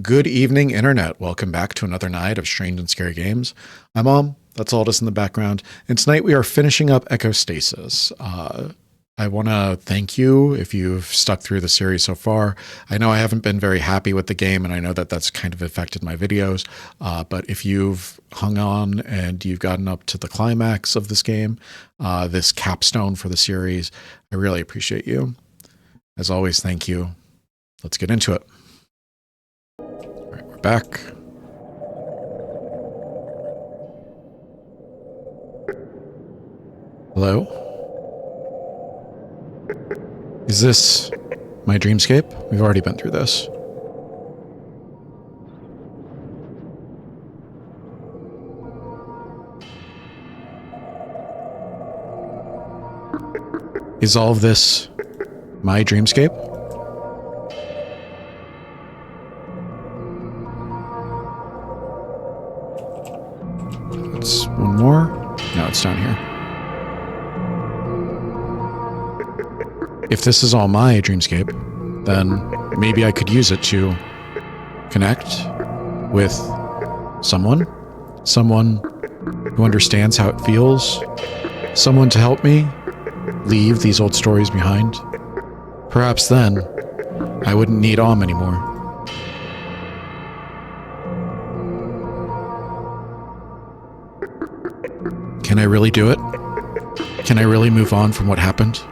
Good evening, Internet. Welcome back to another night of strange and scary games. I'm Mom. That's Aldous in the background. And tonight we are finishing up Echostasis. I want to thank you if you've stuck through the series so far. I know I haven't been very happy with the game, and I know that that's kind of affected my videos. But if you've hung on and you've gotten up to the climax of this game, this capstone for the series, I really appreciate you. As always, thank you. Let's get into it. All right, we're back. Hello? Is this my dreamscape? We've already been through this. Is all of this my dreamscape? It's one more. No, it's down here. If this is all my dreamscape, then maybe I could use it to connect with someone who understands how it feels, someone to help me leave these old stories behind. Perhaps then I wouldn't need AWM anymore. Can I really do it? Can I really move on from what happened?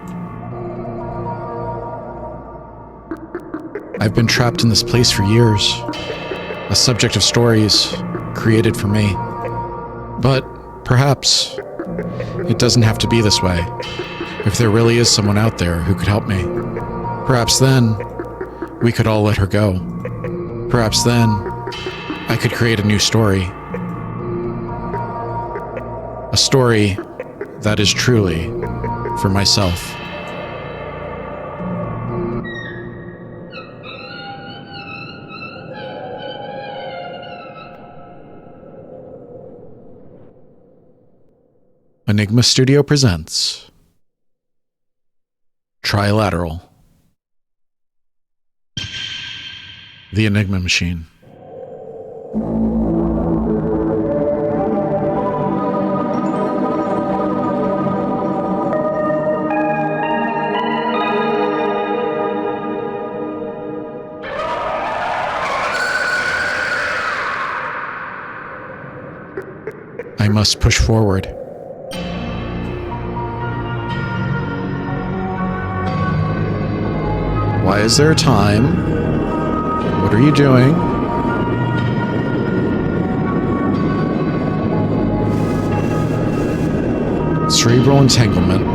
I've been trapped in this place for years, a subject of stories created for me. But perhaps it doesn't have to be this way. If there really is someone out there who could help me, perhaps then we could all let her go. Perhaps then I could create a new story. A story that is truly for myself. ENIGMA Studio presents TRILATERAL. The Enigma Machine. I must push forward. Why is there a time? What are you doing? Cerebral entanglement.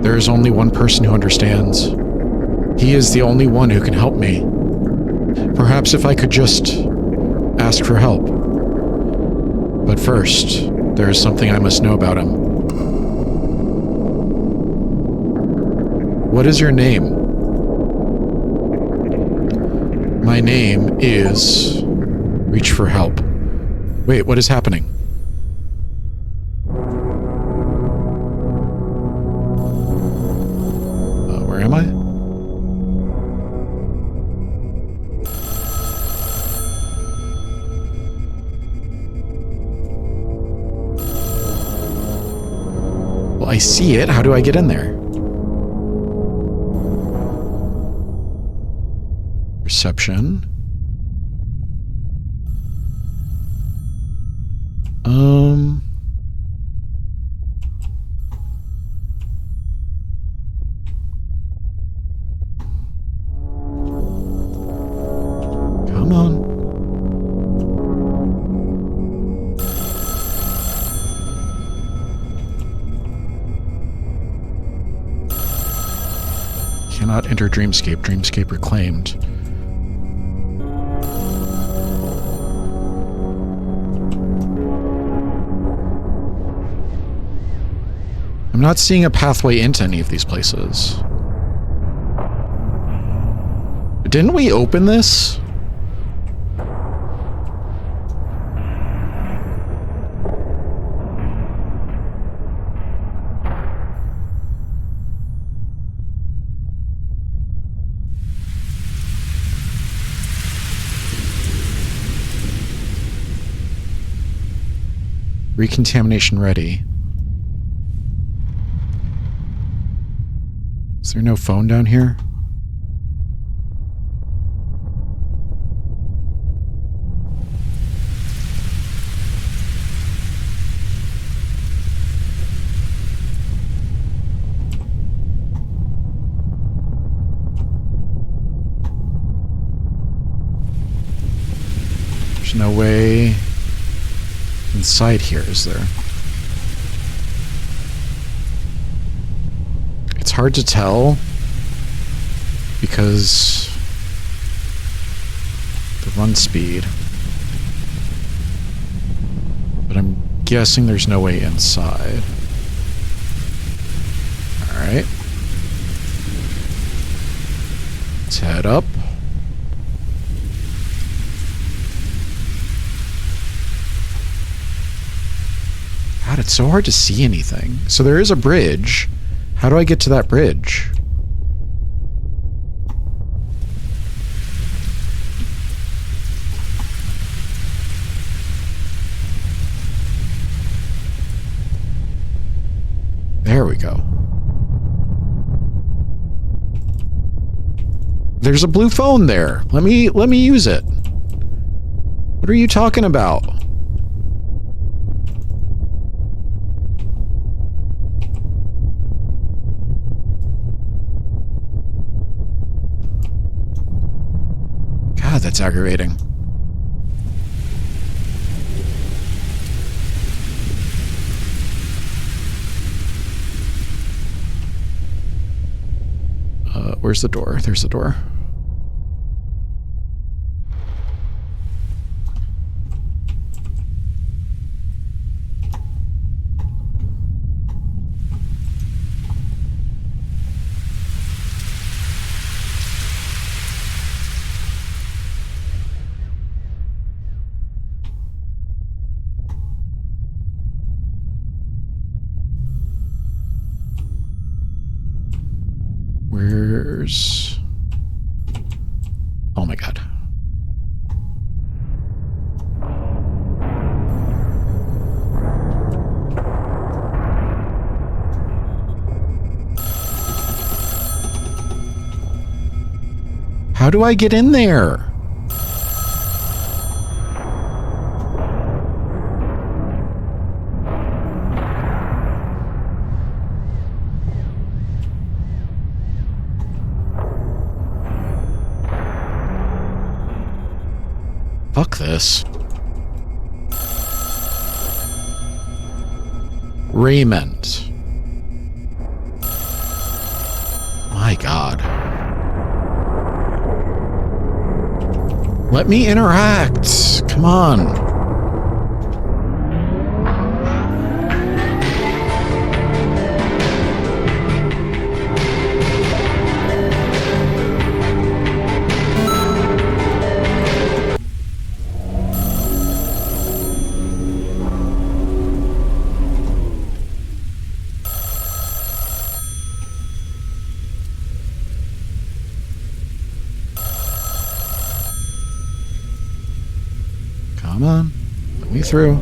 There is only one person who understands. He is the only one who can help me. Perhaps if I could just ask for help. But first, there is something I must know about him. What is your name? My name is... Reach for help. Wait, what is happening? Where am I? I see it. How do I get in there? Reception. Come on. Cannot enter Dreamscape. Dreamscape reclaimed. I'm not seeing a pathway into any of these places. Didn't we open this? Recontamination ready. Is there no phone down here? There's no way inside here, is there? It's hard to tell because the run speed. But I'm guessing there's no way inside. Alright. Let's head up. God, it's so hard to see anything. So there is a bridge. How do I get to that bridge? There we go. There's a blue phone there. Let me use it. What are you talking about? God, that's aggravating. Where's the door? There's the door. Where's... Oh my god. How do I get in there? Fuck this. Raymond. My god. Let me interact. Come on. Come on, let me through.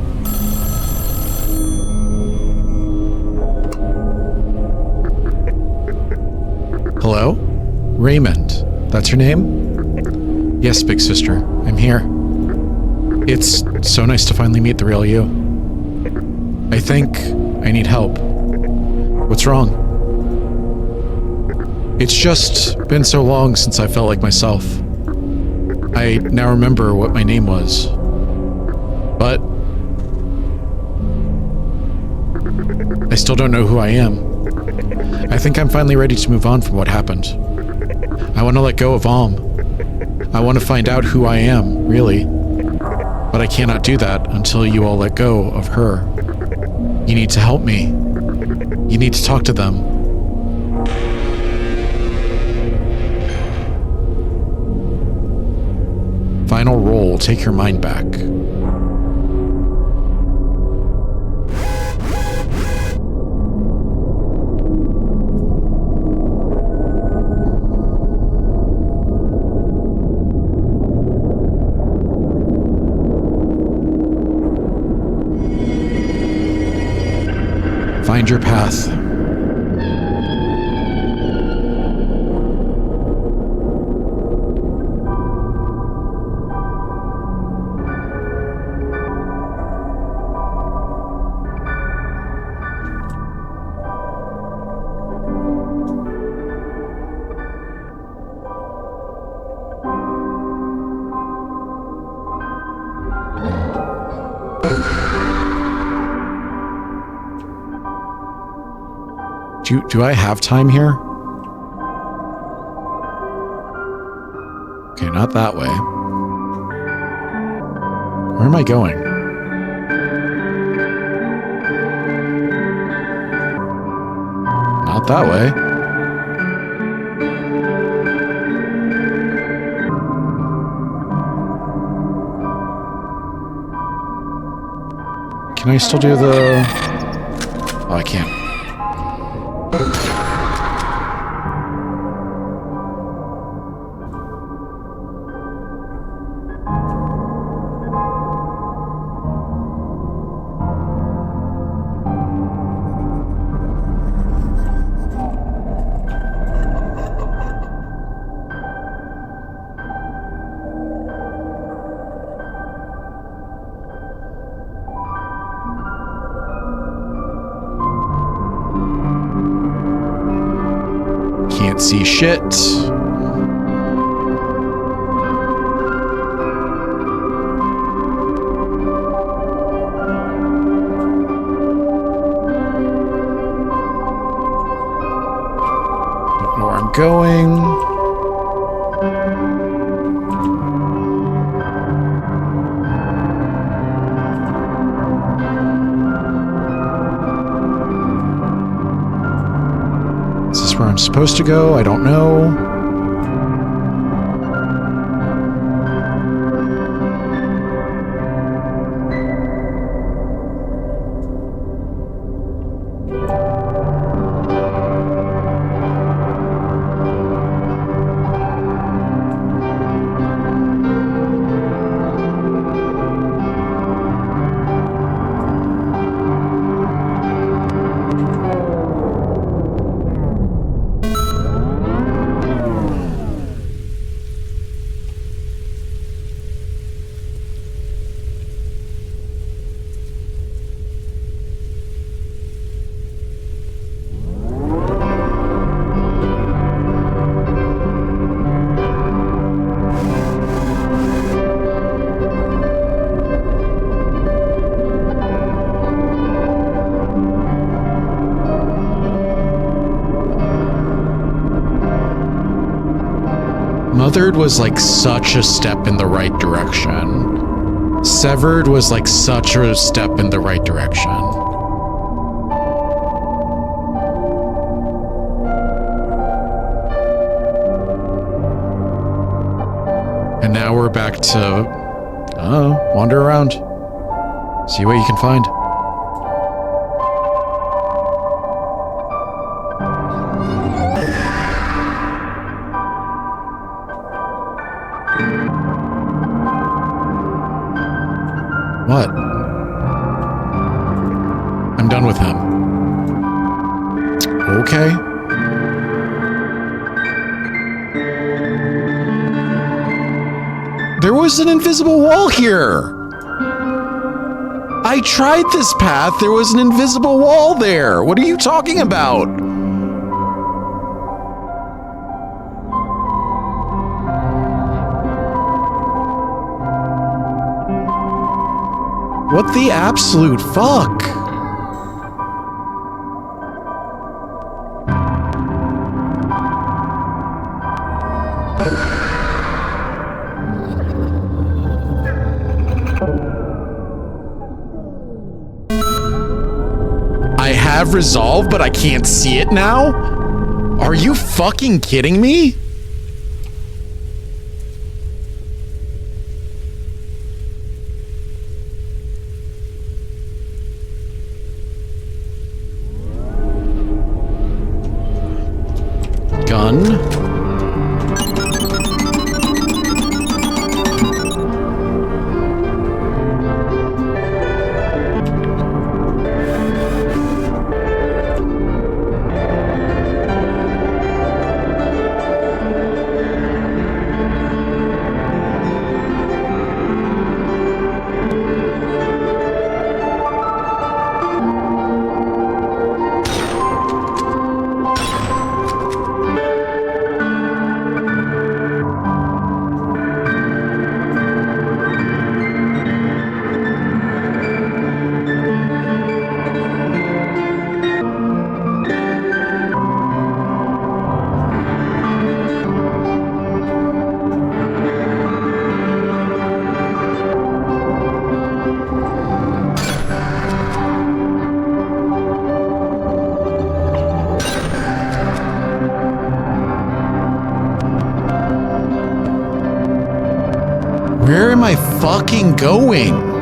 Hello? Raymond, that's your name? Yes, big sister, I'm here. It's so nice to finally meet the real you. I think I need help. What's wrong? It's just been so long since I felt like myself. I now remember what my name was. But I still don't know who I am. I think I'm finally ready to move on from what happened. I want to let go of AWM. I want to find out who I am, really. But I cannot do that until you all let go of her. You need to help me. You need to talk to them. Final roll, take your mind back. Find your path. Do I have time here? Okay, not that way. Where am I going? Not that way. Can I still do the... Oh, I can't. Can't see shit. Don't know where I'm going. Where I'm supposed to go, I don't know. Mothered was like such a step in the right direction. Severed was like such a step in the right direction. And now we're back to, wander around. See what you can find. What? I'm done with him. Okay. There was an invisible wall here. I tried this path. There was an invisible wall there. What are you talking about? What the absolute fuck? I have resolve, but I can't see it now? Are you fucking kidding me? Gun. Where am I fucking going?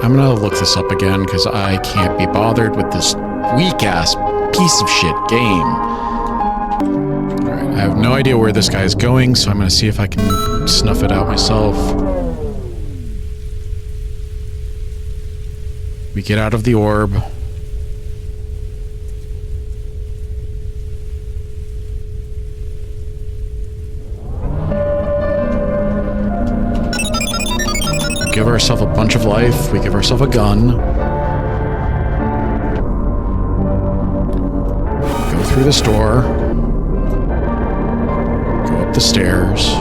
I'm gonna look this up again because I can't be bothered with this weak-ass piece of shit game. Alright, I have no idea where this guy is going, so I'm gonna see if I can snuff it out myself. We get out of the orb. Give ourselves a bunch of life. We give ourselves a gun. Go through this door. Go up the stairs.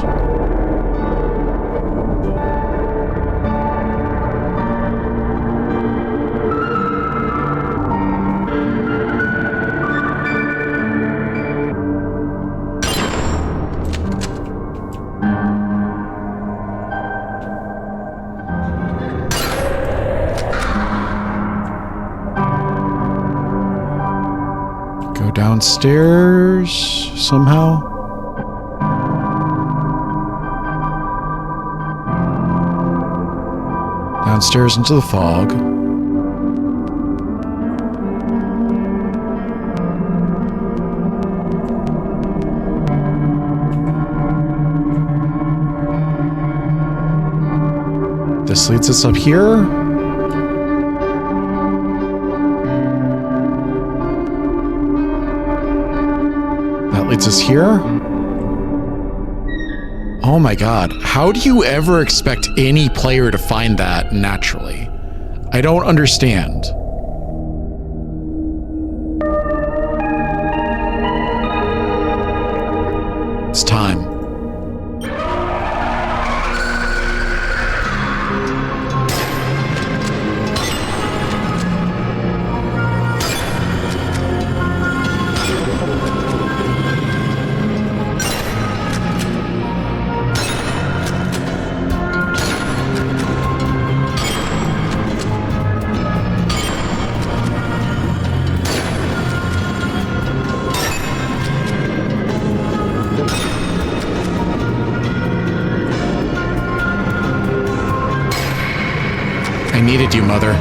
Downstairs somehow. Downstairs into the fog. This leads us up here. Leads us here. Oh my god. How do you ever expect any player to find that naturally? I don't understand. It's time. I needed you, Mother.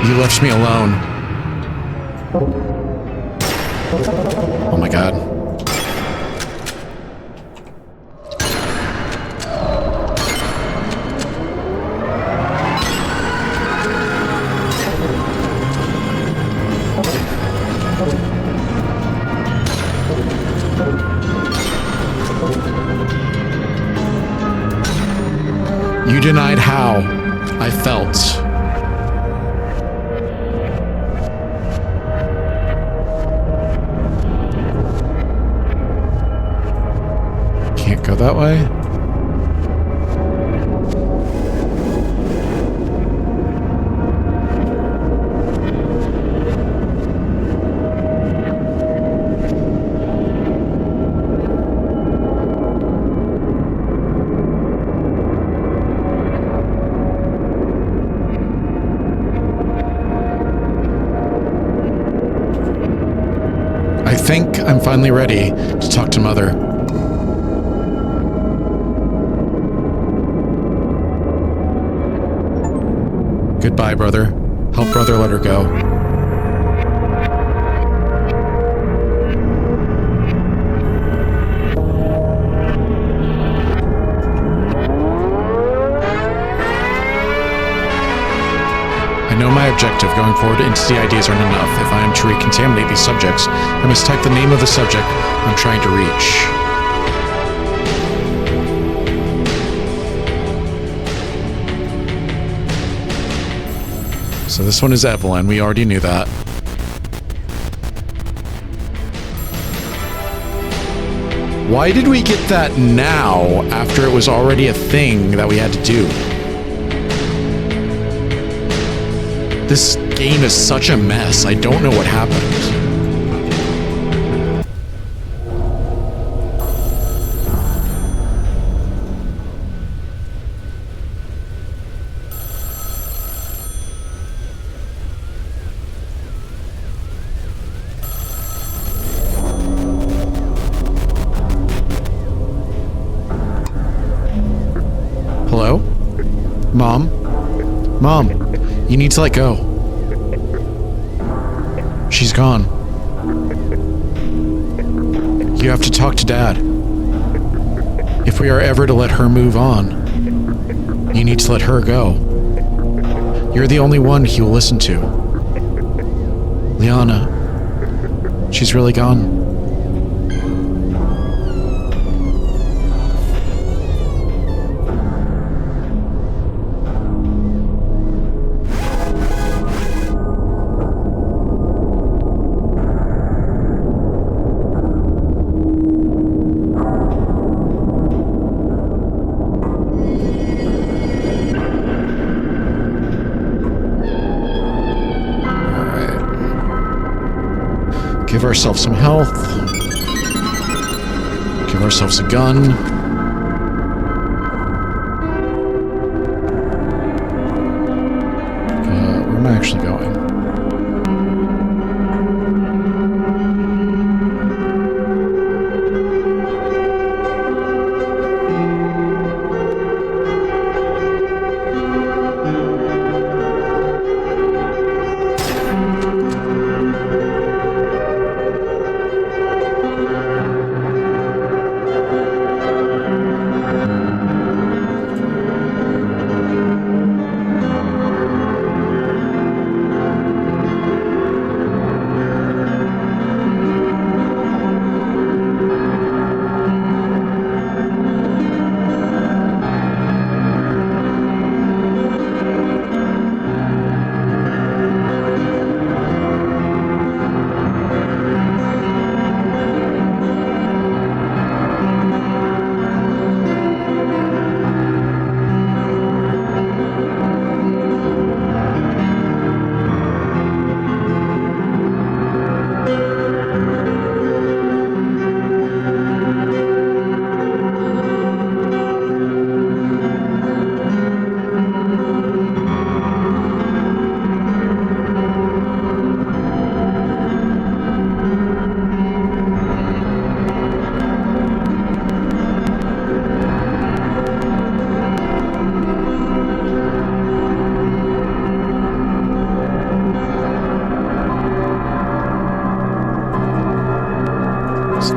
You left me alone. Oh my god. You denied how I felt. Can't go that way. I think I'm finally ready to talk to Mother. Goodbye, brother. Help brother let her go. I know my objective. Going forward, entity IDs aren't enough. If I am to recontaminate these subjects, I must type the name of the subject I'm trying to reach. So this one is Evelyn. We already knew that. Why did we get that now, after it was already a thing that we had to do? This game is such a mess. I don't know what happened. Hello? Mom? Mom, you need to let go. She's gone. You have to talk to Dad. If we are ever to let her move on, you need to let her go. You're the only one he will listen to. Liana, she's really gone. Give ourselves some health. Give ourselves a gun. Where am I actually going?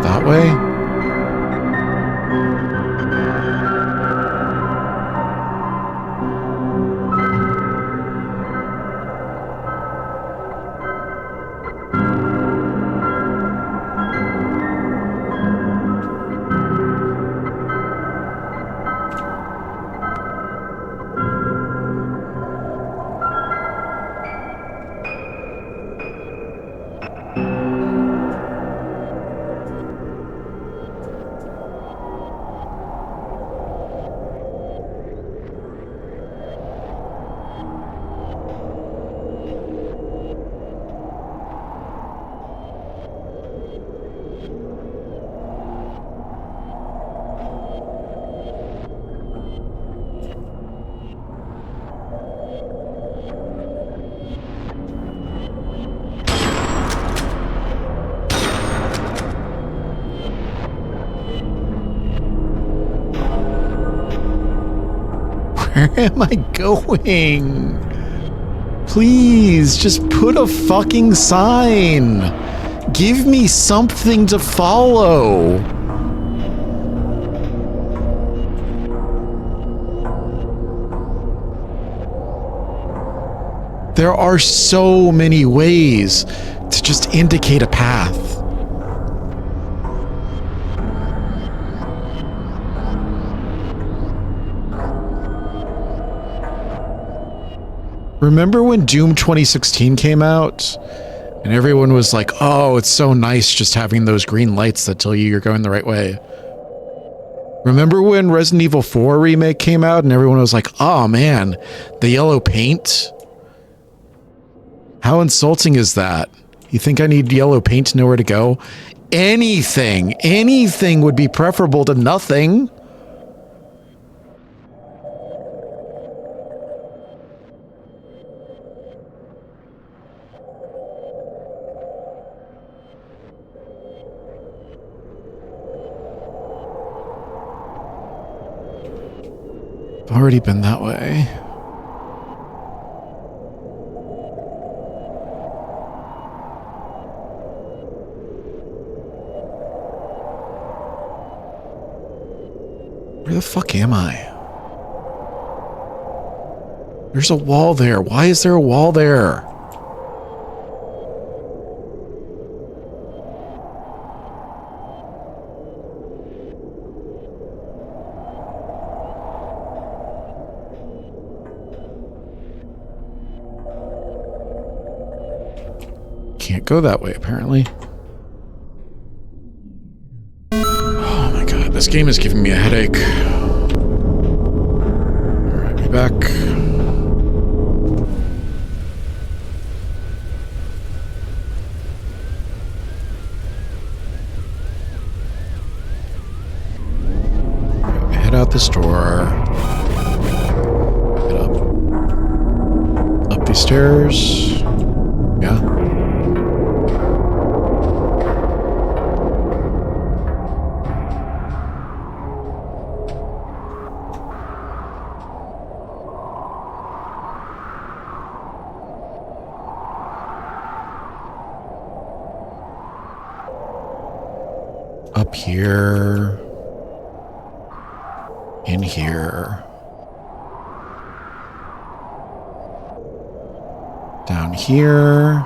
That way? Where am I going? Please, just put a fucking sign. Give me something to follow. There are so many ways to just indicate a path. Remember when Doom 2016 came out? And everyone was like, oh, it's so nice just having those green lights that tell you you're going the right way. Remember when Resident Evil 4 remake came out and everyone was like, oh man, the yellow paint? How insulting is that? You think I need yellow paint to know where to go? Anything would be preferable to nothing. Already been that way. Where the fuck am I? There's a wall there. Why is there a wall there? Can't go that way, apparently. Oh my god, this game is giving me a headache. Alright, be back. Head out this door. Head up these stairs. Yeah. Up here, in here, down here,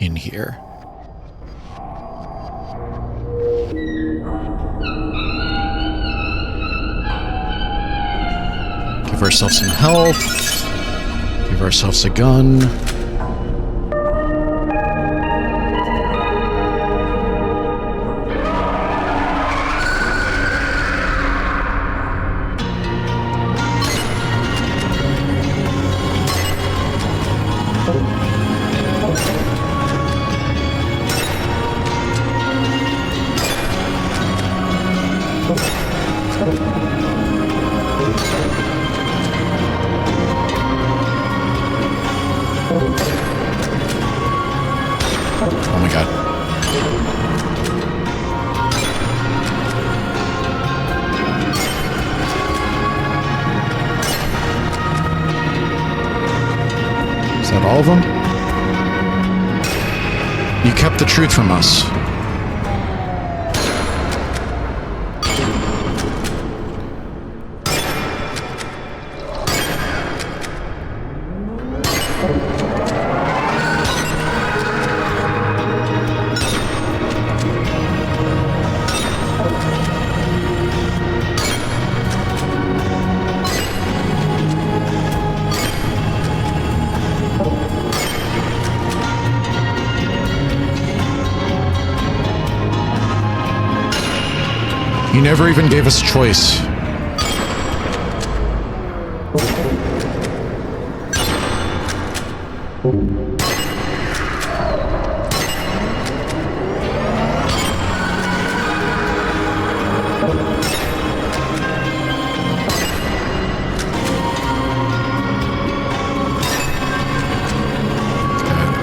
in here. Give ourselves some health. Give ourselves a gun. Oh my god. Is that all of them? You kept the truth from us. You never even gave us a choice.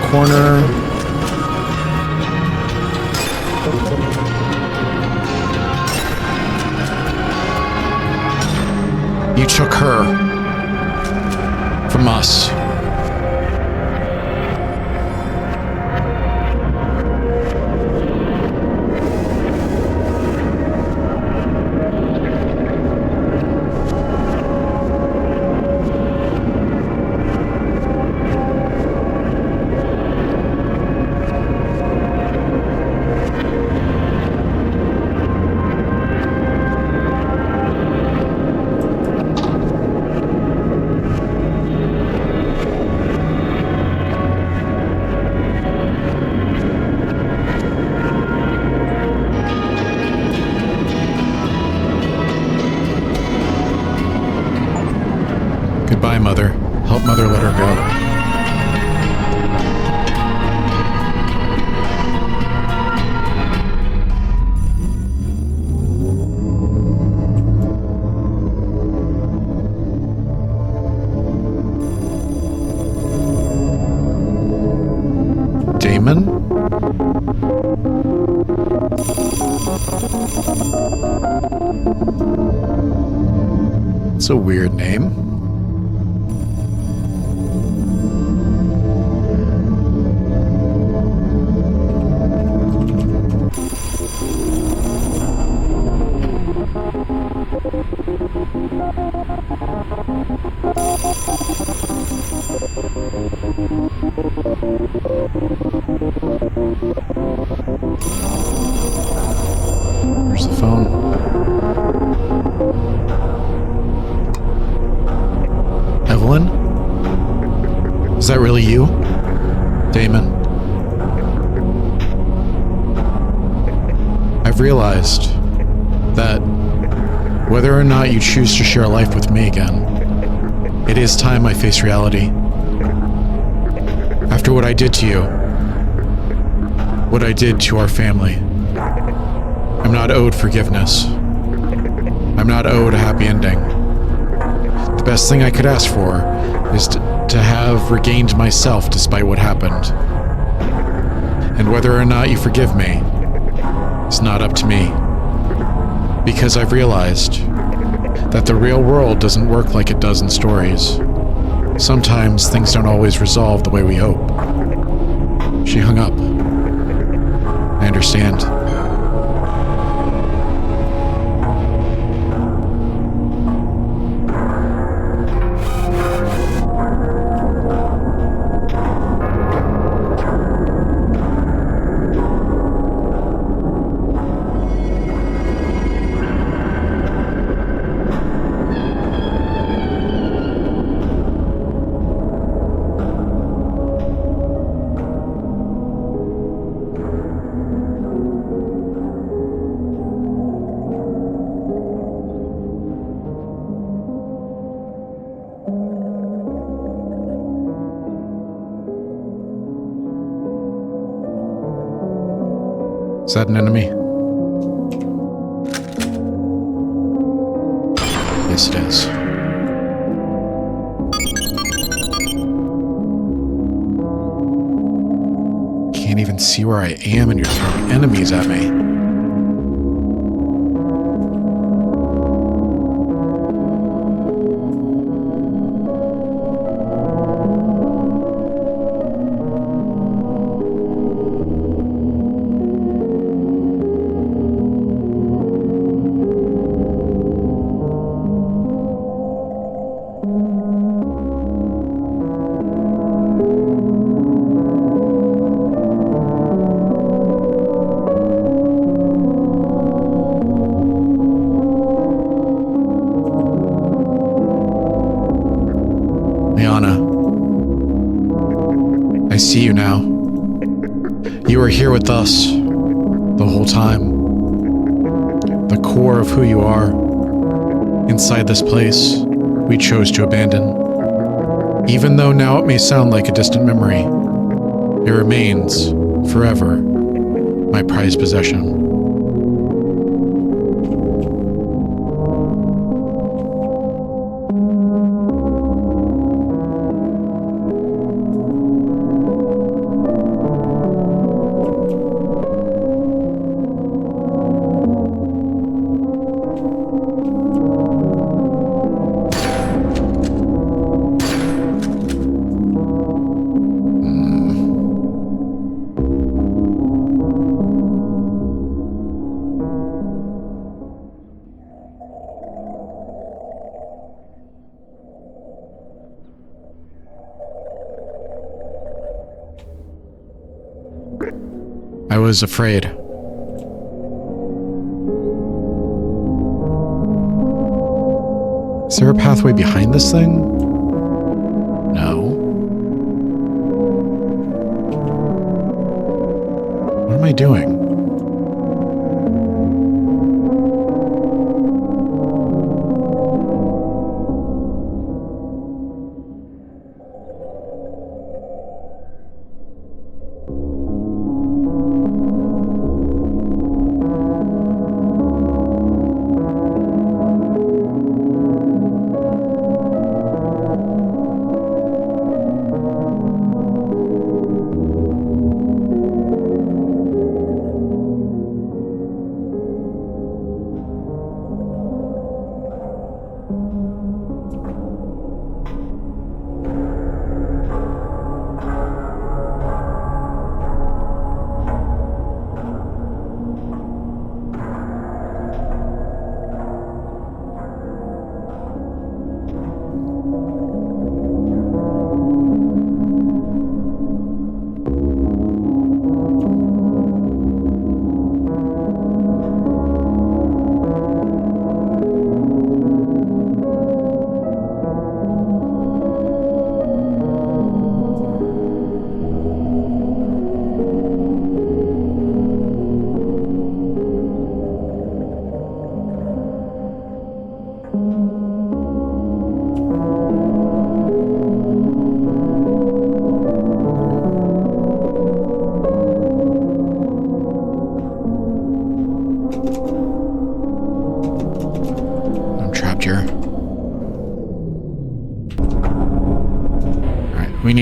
Corner. You took her from us. It's a weird name. There's the phone. Evelyn? Is that really you? Damon? I've realized that whether or not you choose to share life with me again, it is time I face reality. After what I did to you, what I did to our family, I'm not owed forgiveness. I'm not owed a happy ending. The best thing I could ask for is to have regained myself despite what happened. And whether or not you forgive me, it's not up to me. Because I've realized that the real world doesn't work like it does in stories. Sometimes things don't always resolve the way we hope. She hung up. I understand. Is that an enemy? Yes, it is. Can't even see where I am and you're throwing enemies at me. I see you now. You were here with us the whole time. The core of who you are. Inside this place we chose to abandon. Even though now it may sound like a distant memory, it remains forever my prized possession. I was afraid. Is there a pathway behind this thing? No. What am I doing?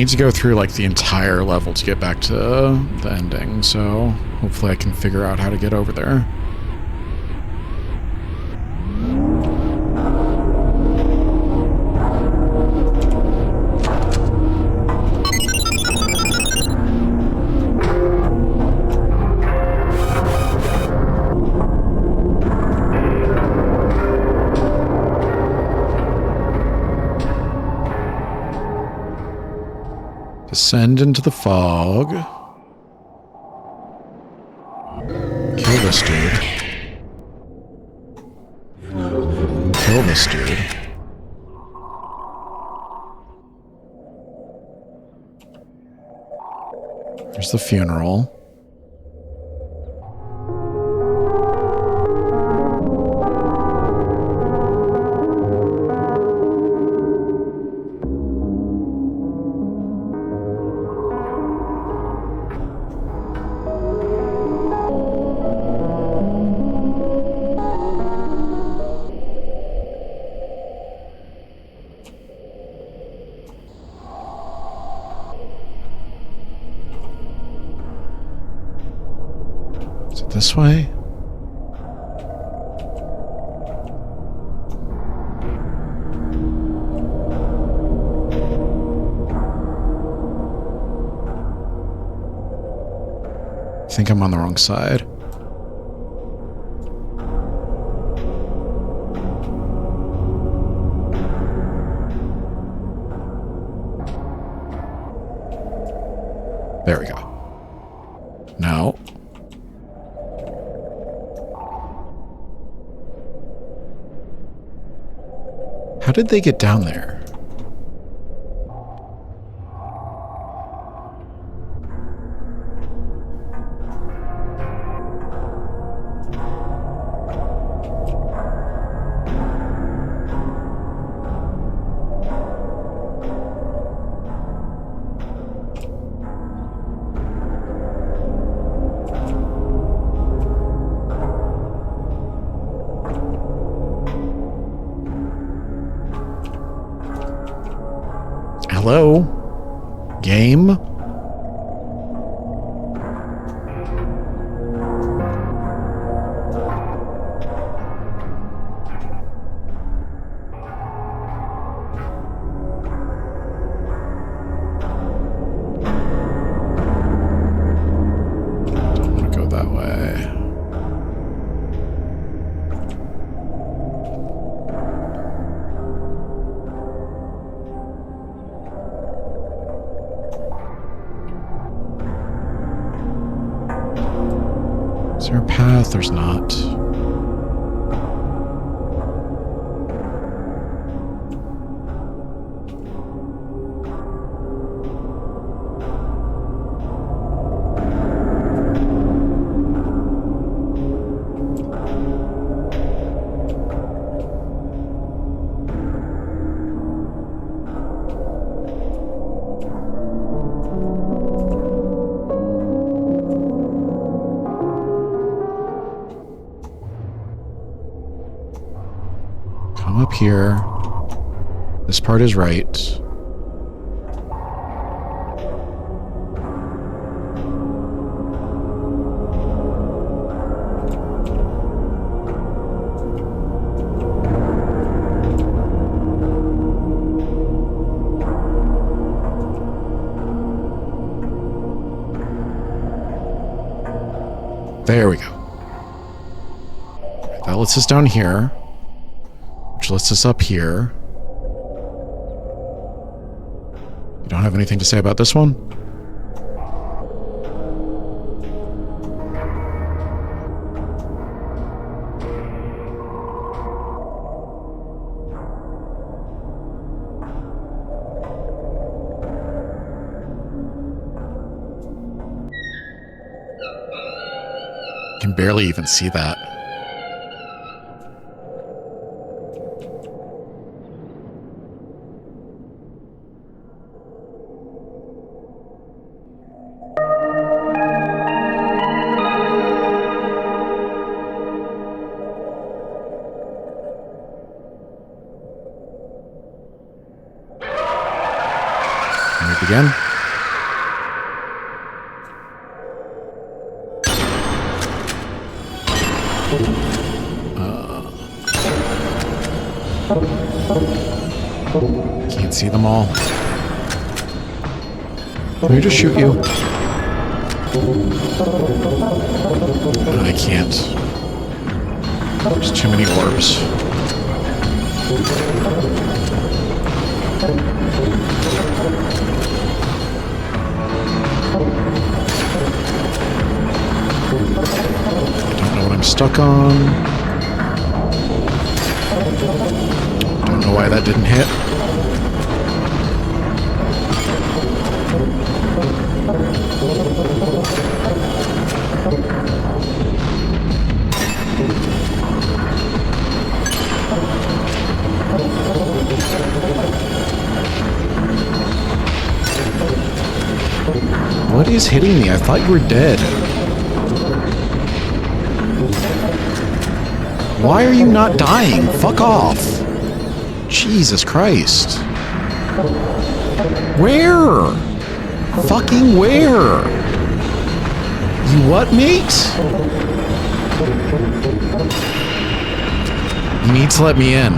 need to go through like the entire level to get back to the ending, so hopefully I can figure out how to get over there. Descend into the fog. Kill this dude. Kill this dude. There's the funeral. This way? I think I'm on the wrong side. There we go. Now. How did they get down there? Hello? Game? Don't want to go that way. Is there a path? There's not. Come up here. This part is right. There we go. That lets us down here, which lets us up here. You don't have anything to say about this one? I can barely even see that. again. Can't see them all. Can we just shoot you? I can't. There's too many orbs. I don't know what I'm stuck on. Don't know why that didn't hit. What is hitting me? I thought you were dead. Why are you not dying? Fuck off. Jesus Christ. Where? Fucking where? You what, mate? You need to let me in.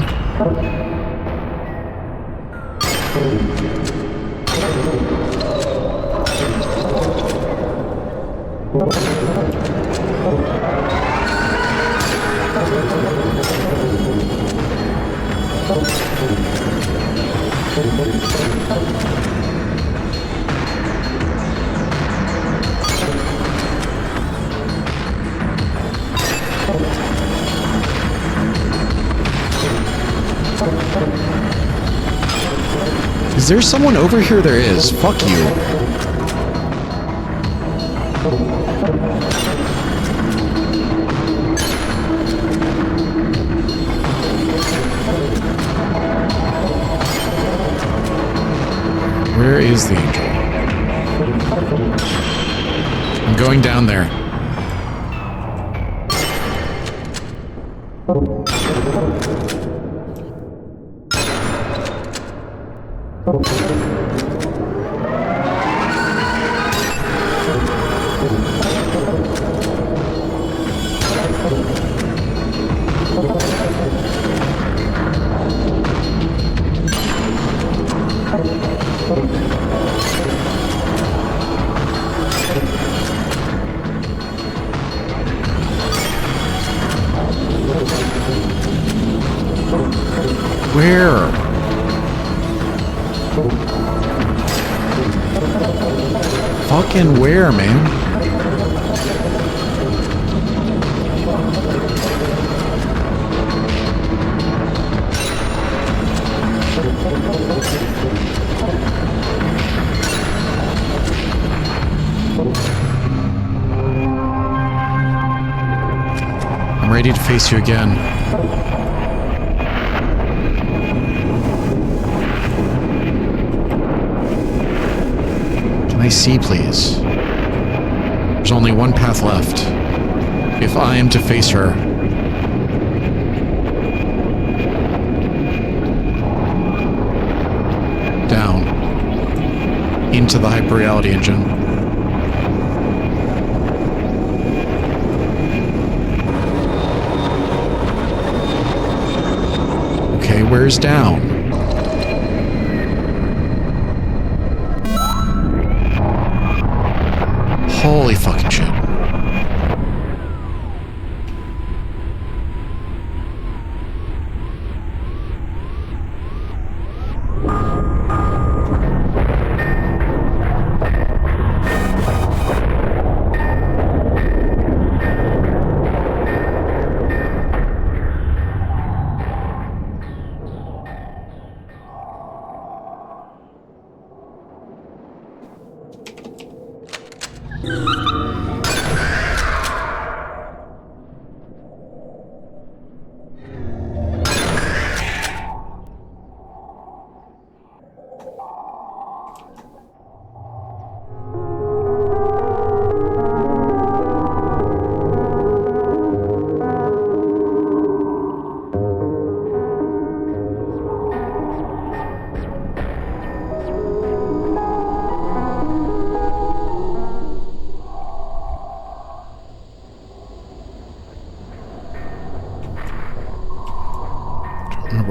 Is there someone over here? There is. Fuck you. Where is the angel? I'm going down there. Where? Fucking where, man? I'm ready to face you again. I see, please. There's only one path left. If I am to face her. Down. Into the hyperreality engine. Okay, where's down? Holy fucking shit.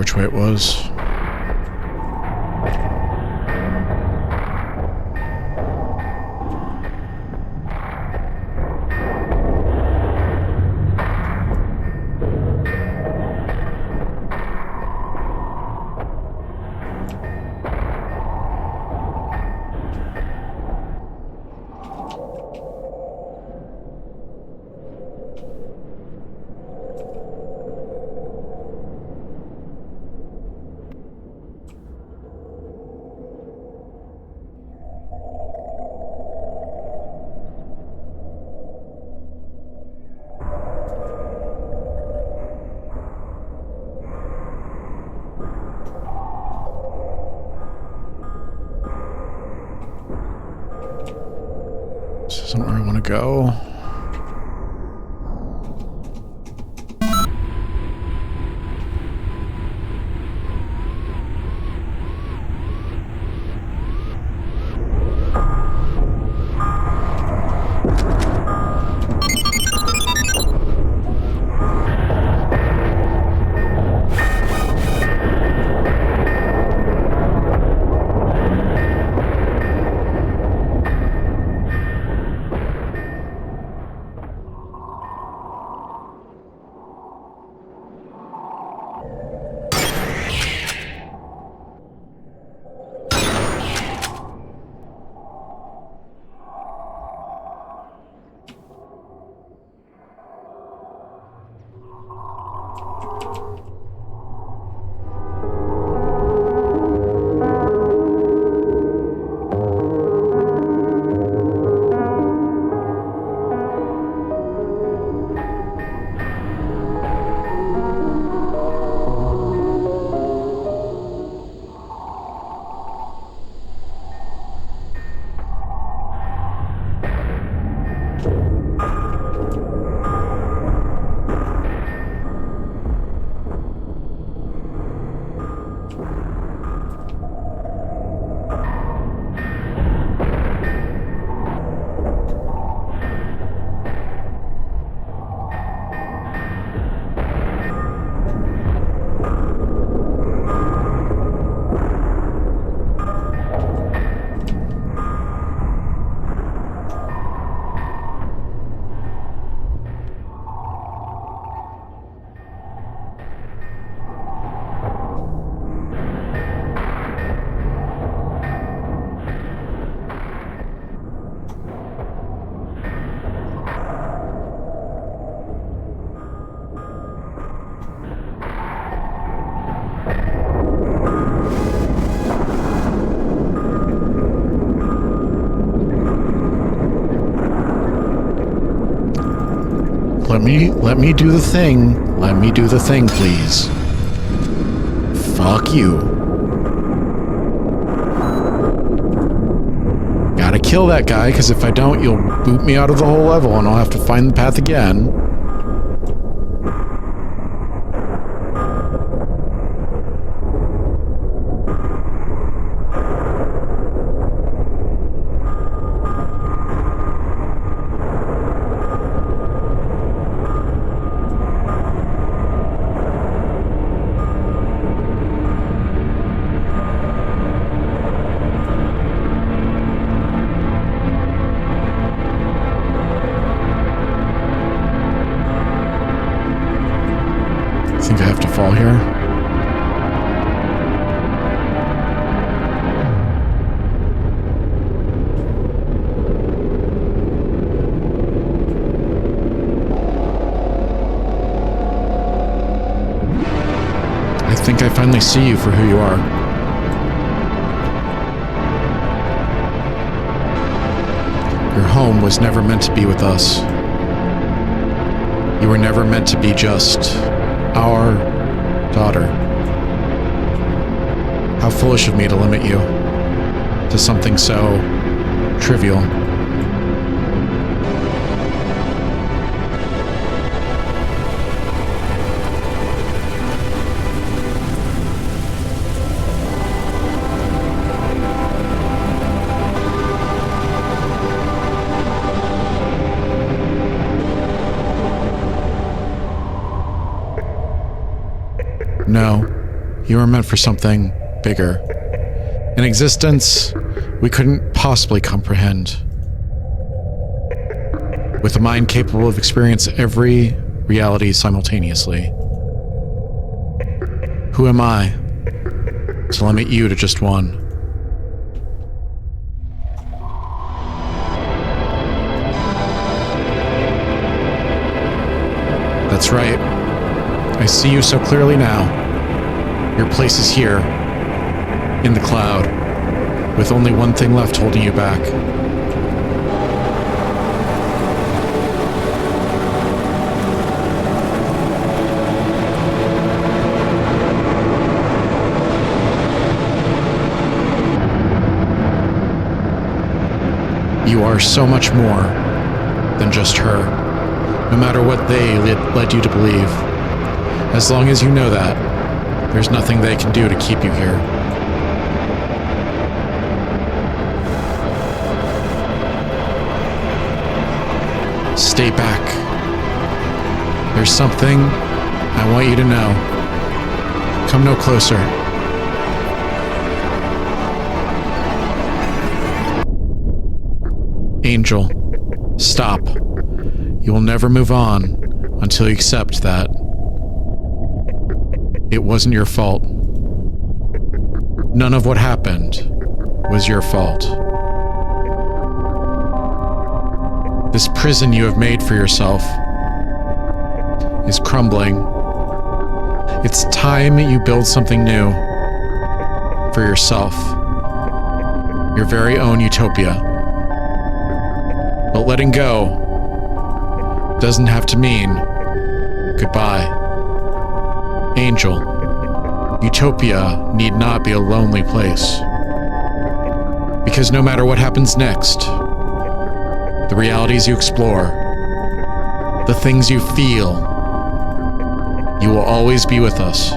which way it was. This isn't where I want to go. Let me do the thing. Let me do the thing, please. Fuck you. Gotta kill that guy, because if I don't, you'll boot me out of the whole level and I'll have to find the path again. I think I have to fall here. I think I finally see you for who you are. Your home was never meant to be with us. You were never meant to be just our daughter. How foolish of me to limit you to something so trivial. No, You were meant for something bigger. An existence we couldn't possibly comprehend. With a mind capable of experiencing every reality simultaneously. Who am I to limit you to just one? That's right. I see you so clearly now. Your place is here, in the cloud, with only one thing left holding you back. You are so much more than just her, no matter what they led you to believe. As long as you know that, there's nothing they can do to keep you here. Stay back. There's something I want you to know. Come no closer. Angel, stop. You will never move on until you accept that it wasn't your fault. None of what happened was your fault. This prison you have made for yourself is crumbling. It's time you build something new for yourself, your very own utopia. But letting go doesn't have to mean goodbye. Angel, utopia need not be a lonely place. Because no matter what happens next, the realities you explore, the things you feel, you will always be with us,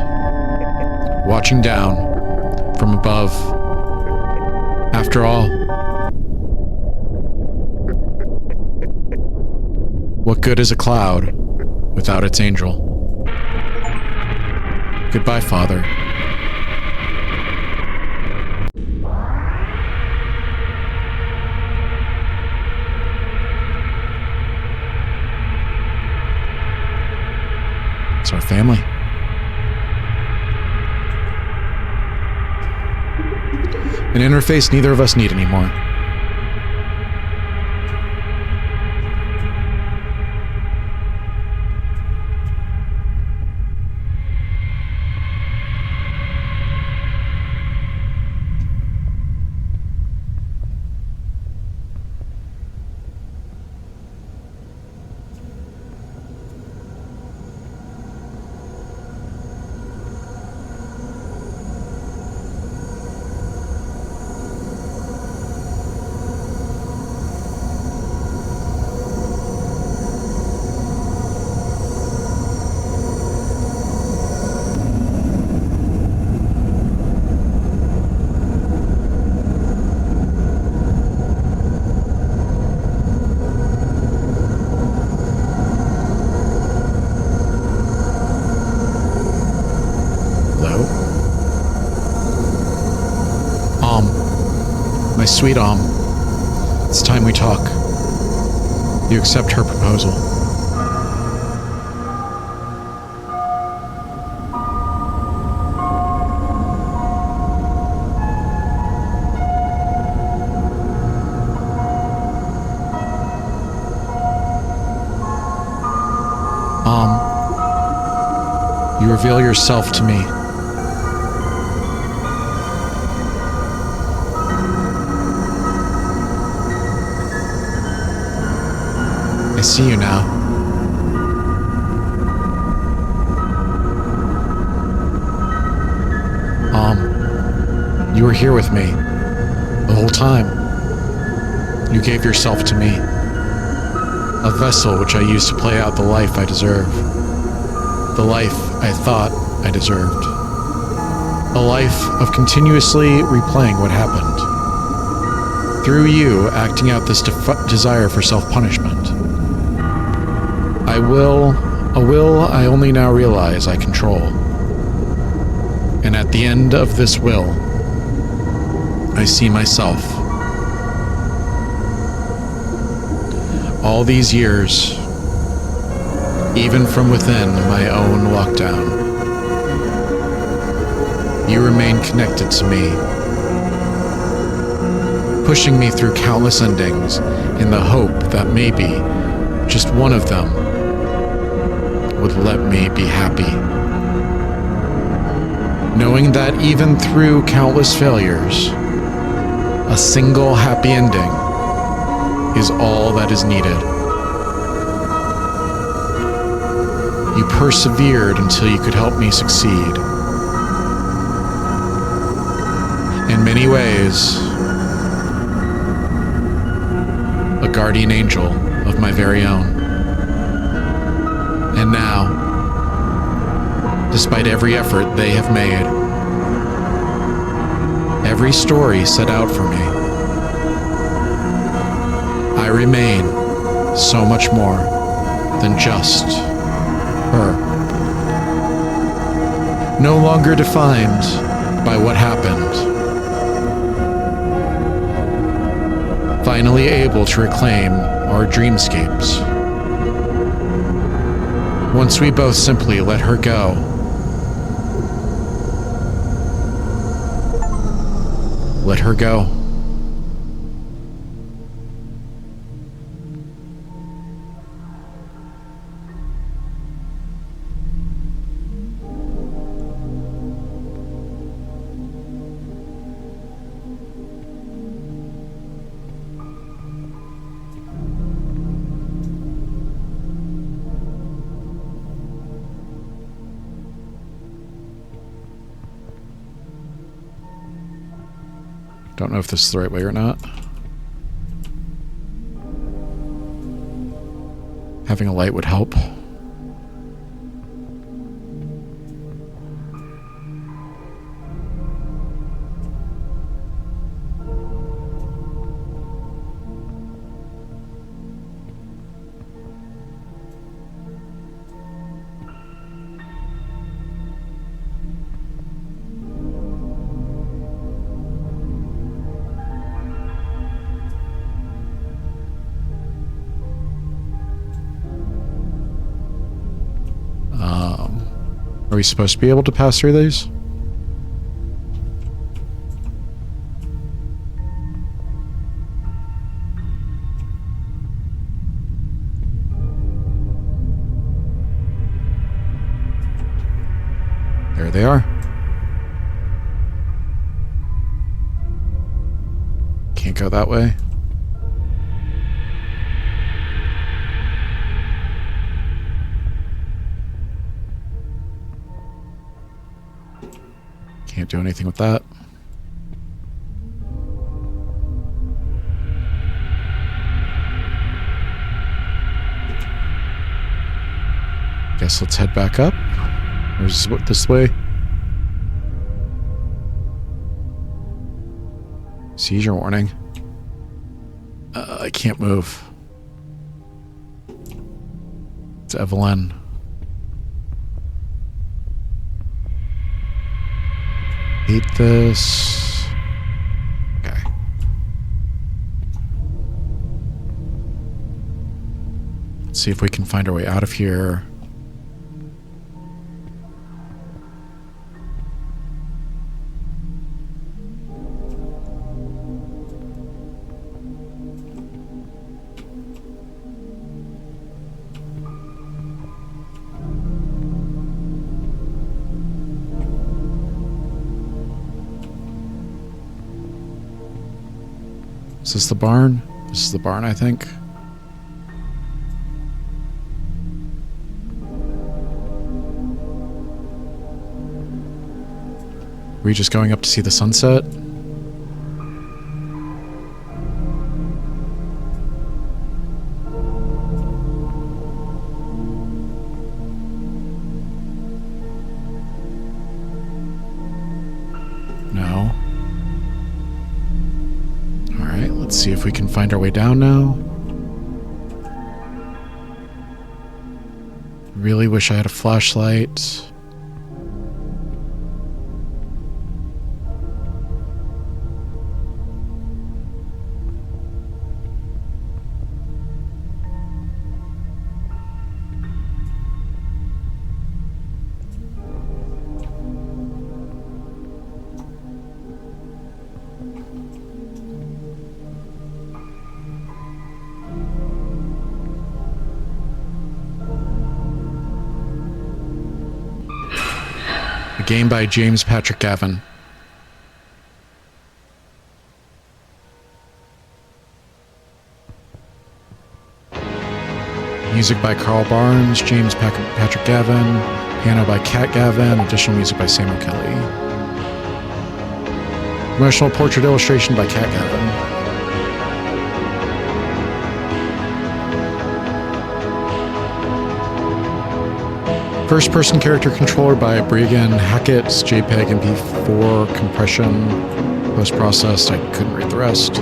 watching down from above. After all, what good is a cloud without its angel? Goodbye, Father. It's our family. An interface neither of us need anymore. My sweet it's time we talk. You accept her proposal. You reveal yourself to me. I see you now. You were here with me the whole time. You gave yourself to me, a vessel which I used to play out the life I deserve, the life I thought I deserved, a life of continuously replaying what happened, through you acting out this desire for self-punishment. A will I only now realize I control. And at the end of this will, I see myself. All these years, even from within my own lockdown, you remain connected to me, pushing me through countless endings in the hope that maybe just one of them would let me be happy. Knowing that even through countless failures, a single happy ending is all that is needed. You persevered until you could help me succeed. In many ways, a guardian angel of my very own. And now, despite every effort they have made, every story set out for me, I remain so much more than just her. No longer defined by what happened. Finally able to reclaim our dreamscapes. Once we both simply let her go. Let her go. Don't know if this is the right way or not. Having a light would help. Are we supposed to be able to pass through these? There they are. Can't go that way. Can't do anything with that. Guess let's head back up. Or is this way? Seizure warning. I can't move. It's Evelyn. Hate this. Okay. Let's see if we can find our way out of here. Is this the barn? This is the barn, I think. Are we just going up to see the sunset? No. Alright, let's see if we can find our way down now. Really wish I had a flashlight. game by James Patrick Gavin. Music by Carl Barnes, James Patrick Gavin, piano by Kat Gavin, additional music by Samuel Kelly. Emotional portrait illustration by Kat Gavin. First-person character controller by Bregan Hackett, JPEG and MP4 compression, post-processed. I couldn't read the rest.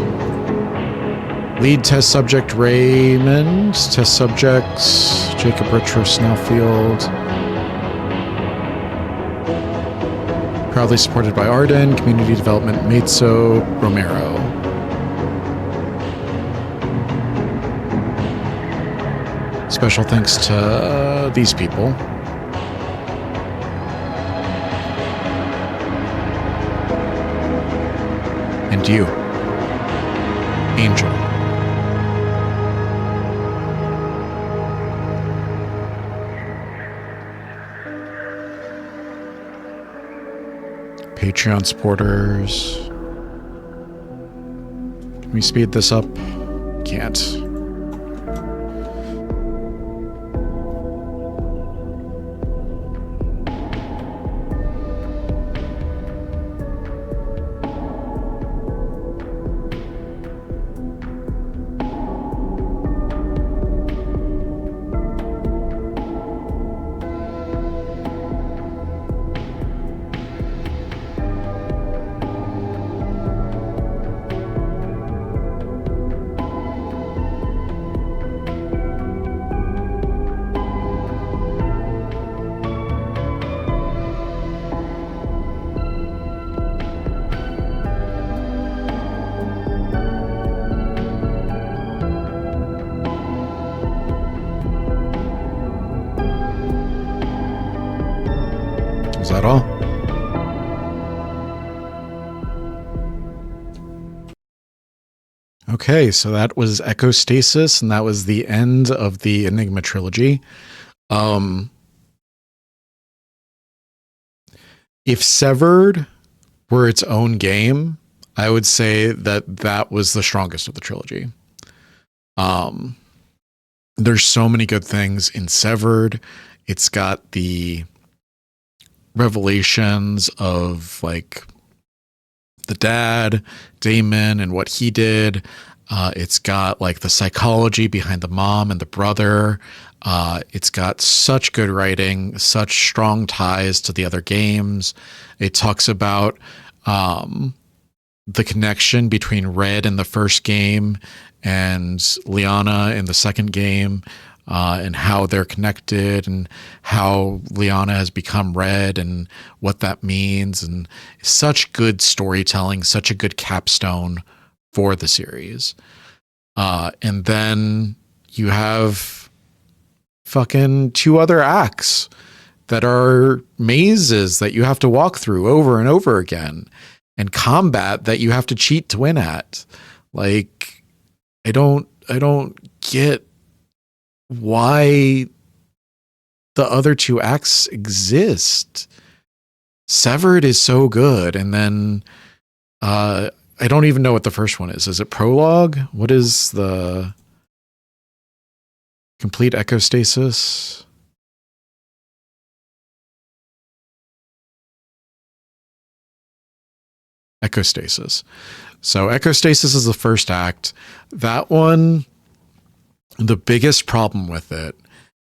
Lead test subject Raymond. Test subjects Jacob Retro Snellfield. Proudly supported by Arden. Community development Mezzo Romero. Special thanks to these people. And you, Angel. Patreon supporters. Can we speed this up? Can't. Is that all? Okay, so that was Echostasis, and that was the end of the Enigma trilogy. If Severed were its own game, I would say that that was the strongest of the trilogy. There's so many good things in Severed. It's got the revelations of like the dad, Damon, and what he did. It's got like the psychology behind the mom and the brother. It's got such good writing, such strong ties to the other games. It talks about the connection between Red in the first game and Liana in the second game, and how they're connected and how Liana has become Red and what that means. And such good storytelling, such a good capstone for the series. And then you have fucking 2 other acts that are mazes that you have to walk through over and over again, and combat that you have to cheat to win at. Like, I don't get why the other 2 acts exist. Severed is so good, and then I don't even know what the first one is. Is it prologue? What is the complete Echostasis? Echostasis. So Echostasis is the first act. That one, the biggest problem with it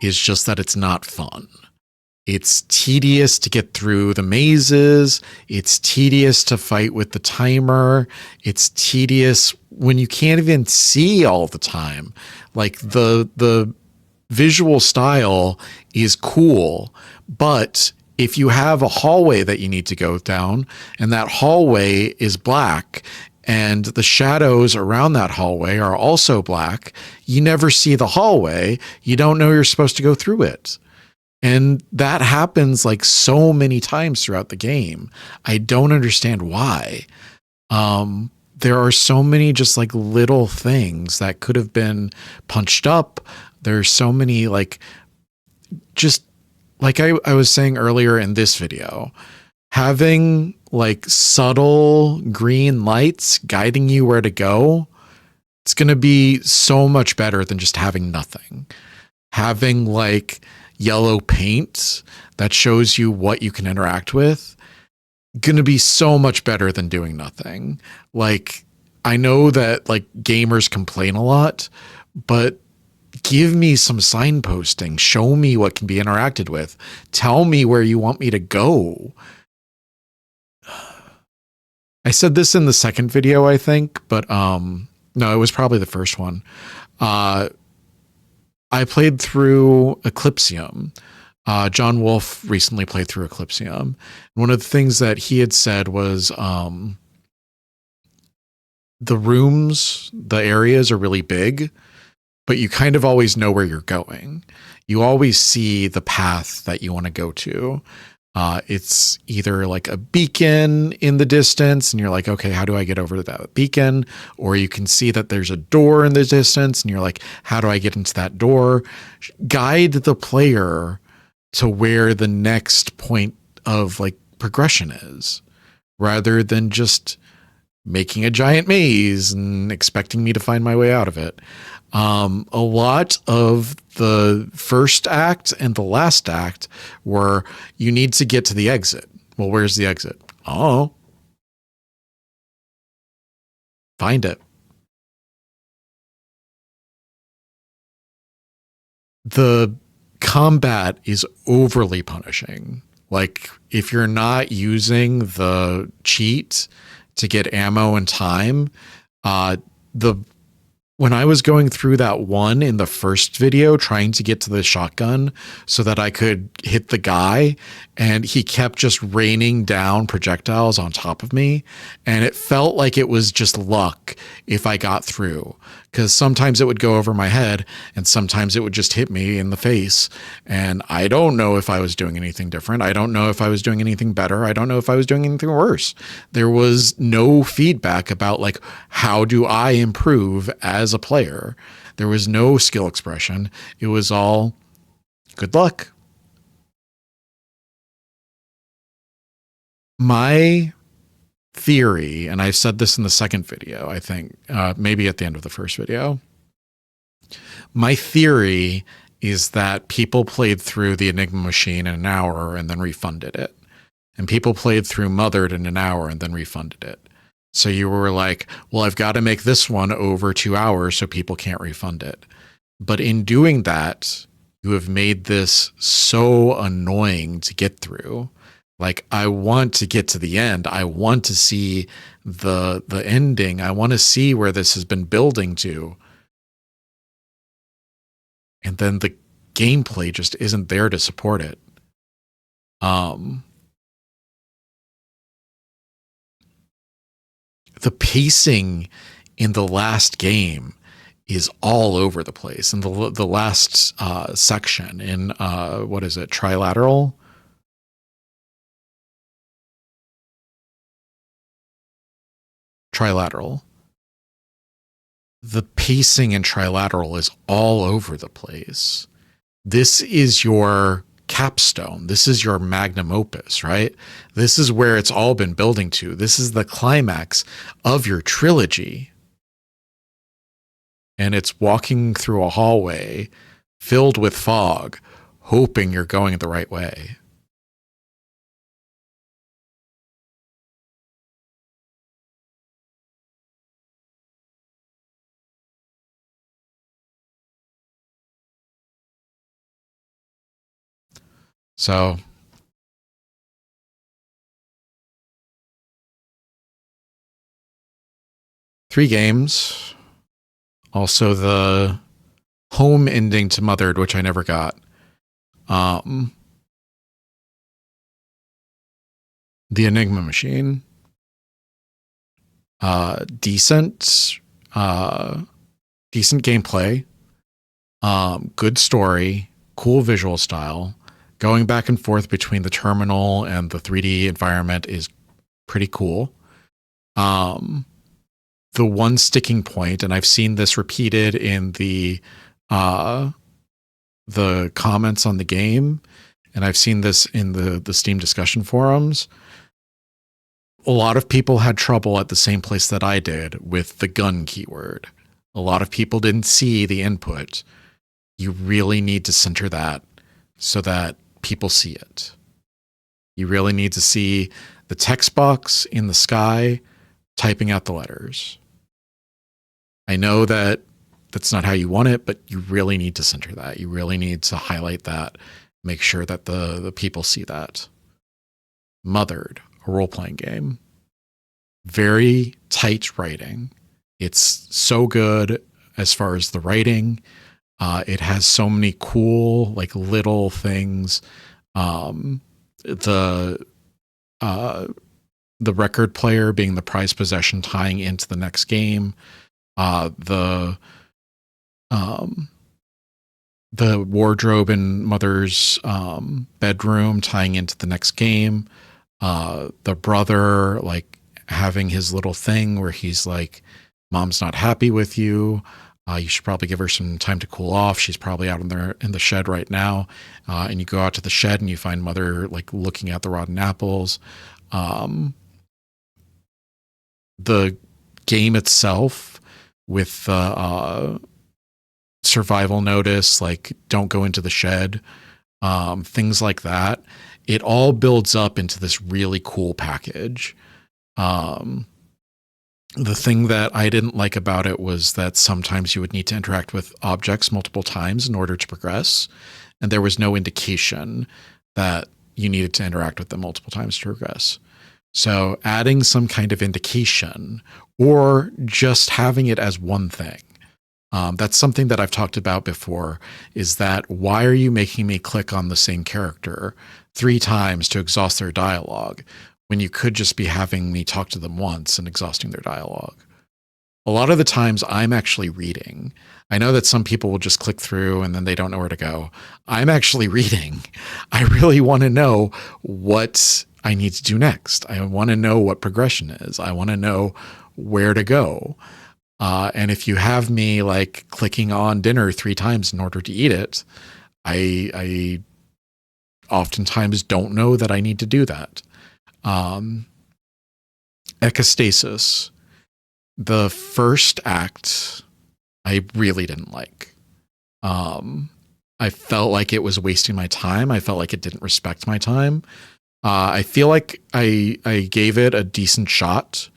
is just that it's not fun. It's tedious to get through the mazes. It's tedious to fight with the timer. It's tedious when you can't even see all the time. Like the visual style is cool, but if you have a hallway that you need to go down and that hallway is black and the shadows around that hallway are also black, you never see the hallway. You don't know you're supposed to go through it. And that happens like so many times throughout the game. I don't understand why. There are so many just like little things that could have been punched up. There's so many like, just like I was saying earlier in this video, having like subtle green lights guiding you where to go, it's going to be so much better than just having nothing. Having like yellow paint that shows you what you can interact with, going to be so much better than doing nothing. Like, I know that like gamers complain a lot, but give me some signposting. Show me what can be interacted with. Tell me where you want me to go. I said this in the second video, I think, but no, it was probably the first one. I played through Eclipsium. John Wolfe recently played through Eclipsium. One of the things that he had said was the rooms, the areas are really big, but you kind of always know where you're going. You always see the path that you want to go to. It's either like a beacon in the distance and you're like, okay, how do I get over to that beacon? Or you can see that there's a door in the distance and you're like, how do I get into that door? Guide the player to where the next point of like progression is, rather than just making a giant maze and expecting me to find my way out of it. A lot of the first act and the last act were, you need to get to the exit. Well, where's the exit? Oh, find it. The combat is overly punishing. Like, if you're not using the cheat to get ammo and time, when I was going through that one in the first video, trying to get to the shotgun so that I could hit the guy, and he kept just raining down projectiles on top of me, and it felt like it was just luck if I got through, because sometimes it would go over my head and sometimes it would just hit me in the face, and I don't know if I was doing anything different. I don't know if I was doing anything better. I don't know if I was doing anything worse. There was no feedback about like, how do I improve as a player? There was no skill expression. It was all good luck. My theory, and I said this in the second video, I think, maybe at the end of the first video, my theory is that people played through the Enigma machine in an hour and then refunded it. And people played through Mothered in an hour and then refunded it. So you were like, well, I've got to make this one over 2 hours so people can't refund it. But in doing that, you have made this so annoying to get through. Like, I want to get to the end. I want to see the ending. I want to see where this has been building to. And then the gameplay just isn't there to support it. The pacing in the last game is all over the place. In the last section in, what is it, Trilateral? Trilateral. The pacing in Trilateral is all over the place. This is your capstone. This is your magnum opus, right? This is where it's all been building to. This is the climax of your trilogy. And it's walking through a hallway filled with fog, hoping you're going the right way. So, three games. Also the home ending to Mothered, which I never got. The Enigma machine. Decent gameplay. Good story. Cool visual style. Going back and forth between the terminal and the 3D environment is pretty cool. The one sticking point, and I've seen this repeated in the comments on the game, and I've seen this in the Steam discussion forums, a lot of people had trouble at the same place that I did with the gun keyword. A lot of people didn't see the input. You really need to center that so that people see it. You really need to see the text box in the sky typing out the letters. I know that that's not how you want it, but you really need to center that. You really need to highlight that, make sure that the people see that. Mothered, a role-playing game. Very tight writing. It's so good as far as the writing. It has so many cool, like, little things. The record player being the prized possession tying into the next game. The wardrobe in Mother's bedroom tying into the next game. The brother, like, having his little thing where he's like, Mom's not happy with you. You should probably give her some time to cool off. She's probably out in the shed right now. And you go out to the shed and you find Mother, like, looking at the rotten apples. The game itself with survival notice, like, don't go into the shed, things like that. It all builds up into this really cool package. The thing that I didn't like about it was that sometimes you would need to interact with objects multiple times in order to progress. And there was no indication that you needed to interact with them multiple times to progress. So adding some kind of indication or just having it as one thing. That's something that I've talked about before, is that why are you making me click on the same character 3 times to exhaust their dialogue when you could just be having me talk to them once and exhausting their dialogue? A lot of the times I'm actually reading. I know that some people will just click through and then they don't know where to go. I'm actually reading. I really want to know what I need to do next. I want to know what progression is. I want to know where to go. And if you have me, like, clicking on dinner 3 times in order to eat it, I oftentimes don't know that I need to do that. Echostasis. The first act, I really didn't like. I felt like it was wasting my time. I felt like it didn't respect my time. I feel like I gave it a decent shot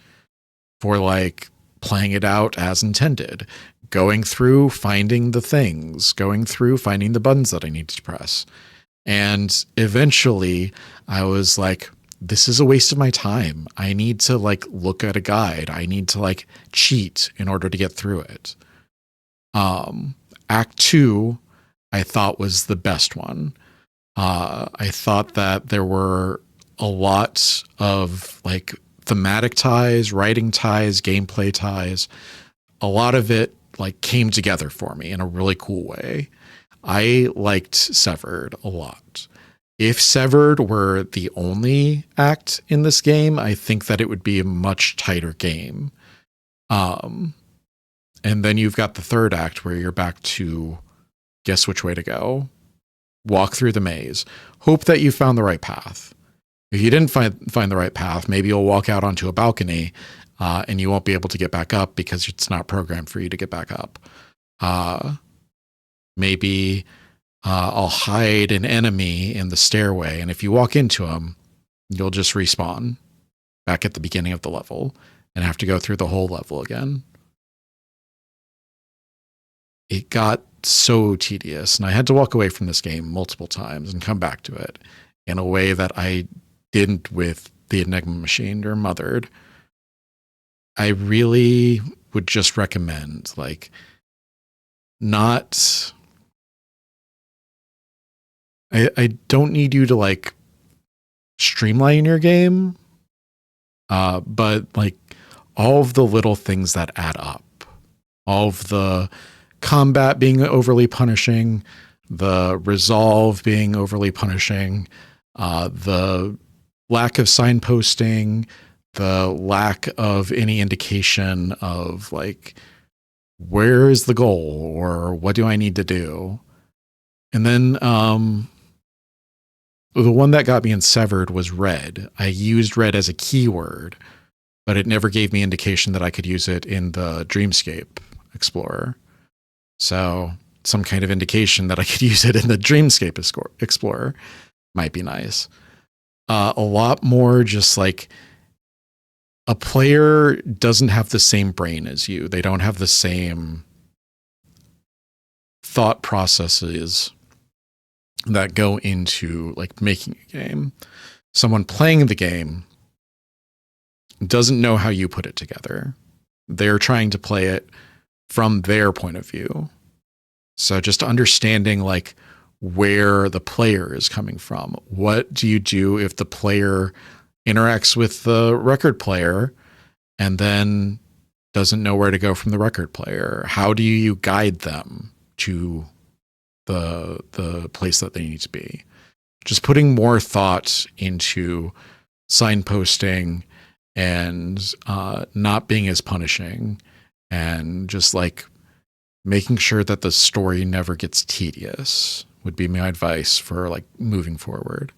for, like, playing it out as intended, going through, finding the things, going through, finding the buttons that I needed to press. And eventually I was like, this is a waste of my time. I need to, like, look at a guide. I need to, like, cheat in order to get through it. Act 2, I thought, was the best one. I thought that there were a lot of, like, thematic ties, writing ties, gameplay ties. A lot of it, like, came together for me in a really cool way. I liked Severed a lot. If Severed were the only act in this game, I think that it would be a much tighter game. And then you've got the third act where you're back to guess which way to go. Walk through the maze. Hope that you found the right path. If you didn't find the right path, maybe you'll walk out onto a balcony and you won't be able to get back up because it's not programmed for you to get back up. Maybe I'll hide an enemy in the stairway, and if you walk into him, you'll just respawn back at the beginning of the level and have to go through the whole level again. It got so tedious, and I had to walk away from this game multiple times and come back to it in a way that I didn't with the Enigma Machine or Mothered. I really would just recommend, like, not... I don't need you to, like, streamline your game, but, like, all of the little things that add up, all of the combat being overly punishing, the resolve being overly punishing, the lack of signposting, the lack of any indication of, like, where is the goal or what do I need to do? And then The one that got me in Severed was red. I used red as a keyword, but it never gave me indication that I could use it in the Dreamscape Explorer. So some kind of indication that I could use it in the Dreamscape Explorer might be nice. A lot more just like a player doesn't have the same brain as you. They don't have the same thought processes that go into like making a game. Someone playing the game doesn't know how you put it together. They're trying to play it from their point of view. So just understanding like where the player is coming from. What do you do if the player interacts with the record player and then doesn't know where to go from the record player? How do you guide them to the place that they need to be? Just putting more thought into signposting and not being as punishing, and just like making sure that the story never gets tedious would be my advice for like moving forward.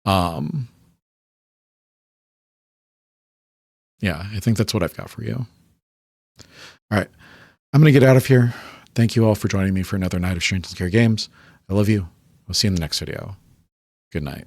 Yeah, I think that's what I've got for you. All right, I'm going to get out of here. Thank you all for joining me for another night of Strange and Scary Games. I love you. I'll see you in the next video. Good night.